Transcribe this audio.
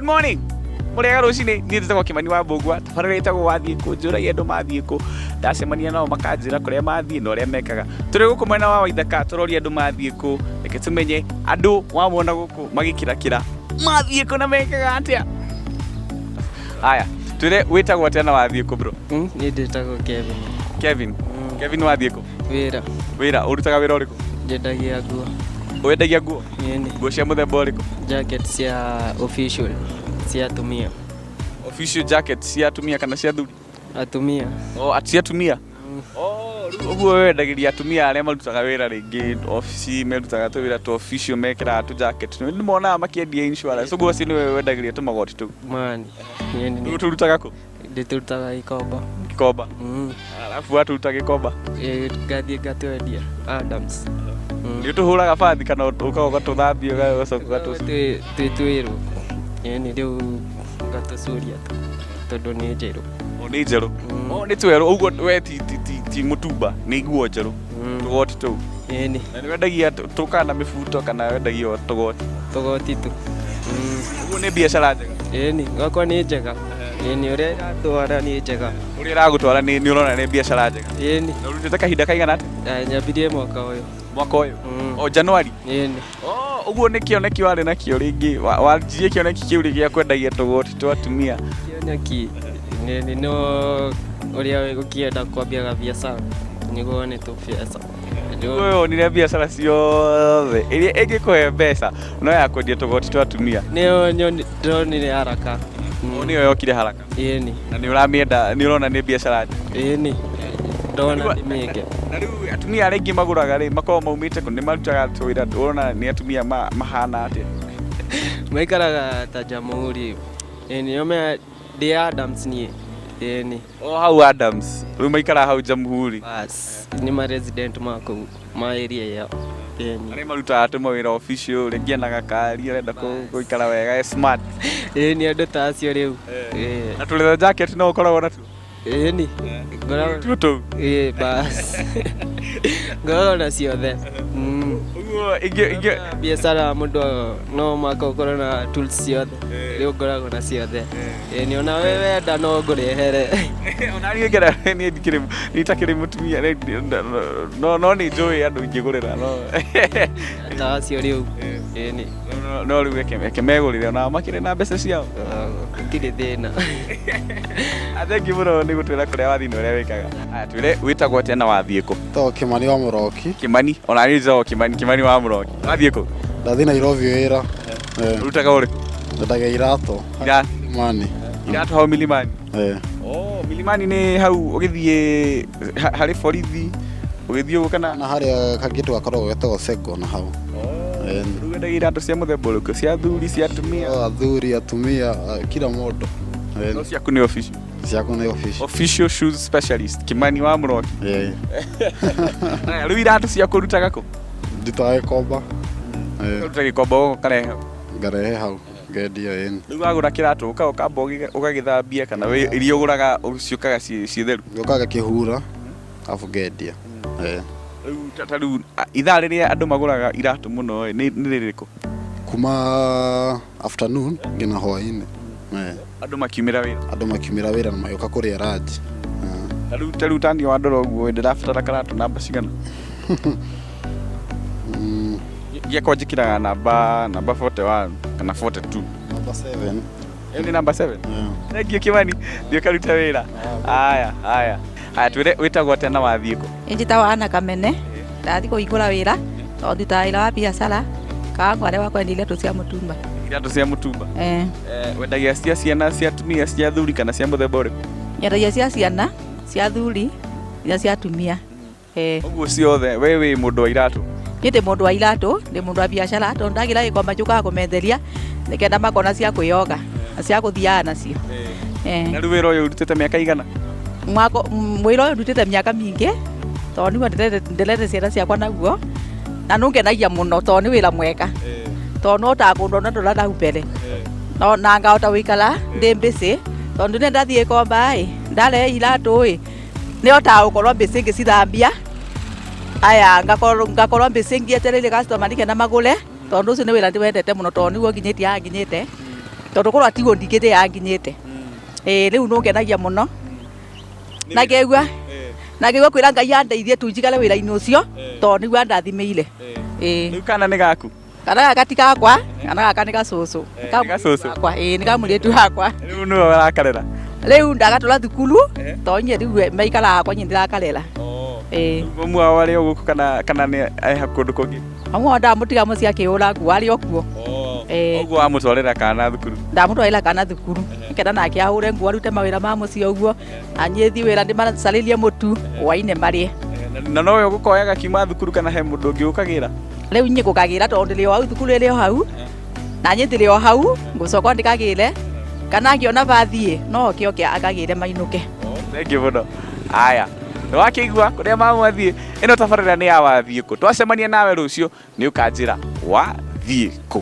morning. Mũrega rũcinĩ niĩ ndĩtagwo Kĩmani wa Mbũgua tabarĩra ĩtagwo wathiĩ kũ njũragia andũ mathiĩ kũ ndacemania nao makanjĩra kũrĩa mathiĩ na ũrĩa mekaga tũrĩ gũkũ mwena wa Waithaka tũroria andũ mathiĩ kũ reke tũmenye andũ wamona gũkũ magĩkĩrakĩra mathiĩ kũ na mekaga atĩa. Haya twĩre wĩtagwo atĩa na wathiĩ kũ bro? Niĩ ndĩtagwo Kevin. Kevin wathiĩ kũ? Wĩra ũrutaga wĩra ũrĩkũ? Nyendagia nguo. Wendagia nguo? Ĩni. Nguo cia mũthemba ũrĩkũ? Jacket cia official cia atumia. Official jacket cia atumia kana cia athuri? Atumia. Cia atumia? Ũguo wendagĩria atumia arĩa marutaga wĩra rĩngĩ ofici merutaga tũwĩra tũ official mekĩraga tũ jacket nĩ monaga makĩendia insurance ũguo ci nĩwe wendagĩria tũmagoti tũu? Mani. Nĩ tũrutaga kũ? Ndĩtũrutaga Gĩkomba. Gĩkomba? Alafu watũruta Gĩkomba? Ngathiĩ ngatwendia Adams. Nĩ ũtũhũraga bathi kana ũkaga ũgatũthambia ũgacoka ũgatũca? Twĩ twĩrũ. Ĩni rĩu ngatũcuria tondũ nĩ njerũ. Nĩ njerũ? Nĩ twerũ ũguo we ti mũtumba nĩ nguo njerũ tũgoti tũu? Ĩni. Na nĩ wendagia tũkaga na mĩbuto kana wendagia tũgoti? Tũgoti tu. Ũguo nĩ biacara njega? Ĩni gwakwa nĩ njega. Ĩni ũrĩa iratwara nĩ njega. Ũrĩa ĩragũtwara nĩ ũrona nĩ biacara njega? Ĩni. Na ũrutĩte kahinda kaigana atĩa? Nyambirie mwaka ũyũ. Mwaka ũyũ? Januari? Ĩni. Ũguo nĩ kĩoneki warĩ nakĩo rĩngĩ wanjirie kĩoneki kĩu rĩ gĩa kwendagia tũgoti twa atumia? Kĩoneki no ũrĩa ũkĩenda kwambia biacara nĩguo wone tũbeca. Ũguo wonire biacara ciothe ĩrĩa ĩngĩkũhe mbeca no ya kwendia tũgoti twa atumia? Nĩyo ndonire haraka. Nĩyo yokire haraka? Ĩni. Na nĩ ũramĩenda nĩ ũrona nĩ biacara njega? Ĩni. Ndona ndĩmĩĩke. Na rĩu atumia arĩa aingĩ magũraga rĩ makoragwo maumĩte kũ nĩ marutaga tũwĩra ũrona nĩ atumia mahana atĩa? Maikaraga ta Jamhuri. Ĩni yo ndĩ Adams niĩ. Ĩni. Hau Adams rĩu maikaraga hau Jamhuri? Bas nĩ ma resident ma kũu ma area yao. Ĩni. Arĩa marutaga tũmawĩra official rĩngĩ ena gakari arenda gũikara wega smart? Ĩni andũ ta acio rĩu. Na tũleather jacket no ũkoragwo natuo? Ĩni. Tuo tũu? Bas. Ngoragwo na ciothe. Ũguo biacara mũndũ no mũhaka ũkorwo na tools ciothe rĩu ngoragwo na ciothe. Ĩni ona we wenda no ngũrehere. Ona niĩ ngera niĩ itakĩrĩ mũtumia no nĩ njũĩ andũ ingĩgũrĩra no ta acio rĩu. Ĩni. No rĩu reke megũrĩre onao makĩrĩ na mbeca ciao? Gũtirĩ thĩna. Thengiũ mũno nĩ gũtwĩra kũrĩa wathiĩ na ũrĩa wĩkaga. Haya twĩre wĩtagwo atĩa na wathiĩ kũ? Tagwo Kĩmani wa Mũroki. Kĩmani? Ona niĩ njĩtagwo Kĩmani wa Mũroki. Wathiĩ kũ? Ndathiĩ Nairobi wĩra. Ũrutaga ũrĩkũ? Nyendagia iratũ. Milimani. Iratũ hau Milimani? Milimani nĩ hau ũgĩthiĩ harĩ borithi ũgĩthiĩ ũguo kana? Na harĩa kangĩtu gakoragwo getagwo Sego na hau. Rĩu wendagia iratũ cia mũthemba ũrĩkũ? Cia athuri, cia atumia? Athuri, atumia, kila mũndũ. No ciaku nĩ official? Ciaku nĩ official. Official shoes specialist Kĩmani wa Mũroki? Rĩu iratũ ciaku ũrutaga kũ? Ndutaga Gĩkomba. Ũruta Gĩkomba ũguo ũkarehe hau? Ngarehe hau ngendia ĩni. Rĩu wagũra kĩratũ ũkamba ũgagĩthambia kana iria ũgũraga ciũkaga ciĩ theru? Gĩũkaga kĩhura alafu ngendia. Rĩu ithaa rĩrĩa andũ magũraga iratũ mũno nĩ rĩrĩkũ? Kuma afternoon nginya hwaĩ-inĩ. Andũ makiumĩra wĩra? Andũ makiumĩra wĩra na magĩũka kũrĩa ranji. Ta rĩu tani wandora ũguo ndĩrabatara karatũ namba cigana? Gĩakwa njĩkĩraga namba 41 kana 42. Namba 7. Ĩyo nĩ namba 7? Thengiũ Kĩmani thiĩ ũkarute wĩra. Haya twĩre wĩtagwo atĩa na wathiĩ kũ? Njĩtagwo Anna Kamene. Ndathiĩ kũhingũra wĩra tondũ ndutaga wĩra wa biacara kaga arĩa wa kwendia iratũ cia mũtumba. Iratũ cia mũtumba? Wendagia cia ciana, cia atumia, cia athuri kana cia mũthemba ũrĩkũ? Nyendagia cia ciana, cia athuri na cia atumia. Ũguo ciothe we wĩ mũndũ wa iratũ? Niĩ ndĩ mũndũ wa iratũ, ndĩ mũndũ wa biacara tondũ ndagĩra Gĩkomba njũkaga kũmenderia nĩkenda makona cia kwĩyoga na cia gũthiaga nacio. Na rĩu wĩra ũyũ ũrutĩte mĩaka igana? Wĩra ũyũ ndutĩte mĩaka mĩingĩ tondũ nĩguo ndĩrete ciana ciakwa naguo na nũngenagia mũno tondũ nĩ wĩra mwega tondũ no ta kũndona ndona nau mbere na ngahota gũikara ndĩ busy tondũ nĩ ndathiĩ Gĩkomba ndarehe iratũ nĩhotaga gũkorwo busy ngĩcithambia. Aya ngakorwo busy ngĩetereire customer nĩgetha magũre tondũ ũcio nĩ wĩra ndĩwendete mũno tondũ nĩguo nginyĩtie nginyĩte tondu korwo atigwo ndingĩthĩ yanginyĩte rĩu no ngenagia mũno na ngĩigua kwĩra Ngai andeithie tu njigare wĩra-inĩ ũcio tondũ nĩguo andathimĩire. Rĩu kana nĩ gaku? Kana gaka ti gakwa, kana gaka nĩ gacũcũ. Nĩ gacũcũ? Nĩ ka mũirĩtu wakwa. Rĩu nĩwe warakarera? Rĩu ndagatwara thukuru tondũ nyie rĩu maikaraga kwa nyie ndĩrakarera. Mami wao arĩ o gũkũ kana nĩ eha kũndũ kũngĩ? Mami wao ndamũtiga mũciĩ akĩũra nguo arĩ o kuo. Ũguo wamũtwarĩra kana thukuru? Ndamũtwarĩra kana thukuru nĩgetha nake ahũre nguo arute mawĩra ma mũciĩ ũguo na niĩ thiĩ wĩra ndĩmacarĩrie mũtu hwainĩ marĩe. Na nowe ũgũkoyaga kiuma thukuru kana he mũndũ ũngĩ ũkagĩra? Rĩu niĩ ngũkagĩra tondũ ndĩrĩ o hau thukuru ĩrĩ o hau na niĩ ndĩrĩ o hau ngũcoka ndĩkagĩre kana angĩona bathiĩ no oke akagĩre mainũke. Thengiũ mũno. Aya, nĩwakĩigua kũrĩa mamu athiĩ. Ĩno tabarĩra nĩ ya Wathiĩ Kũ. Twacemania nawe rũciũ nĩ ũkanjĩra wathiĩ kũ.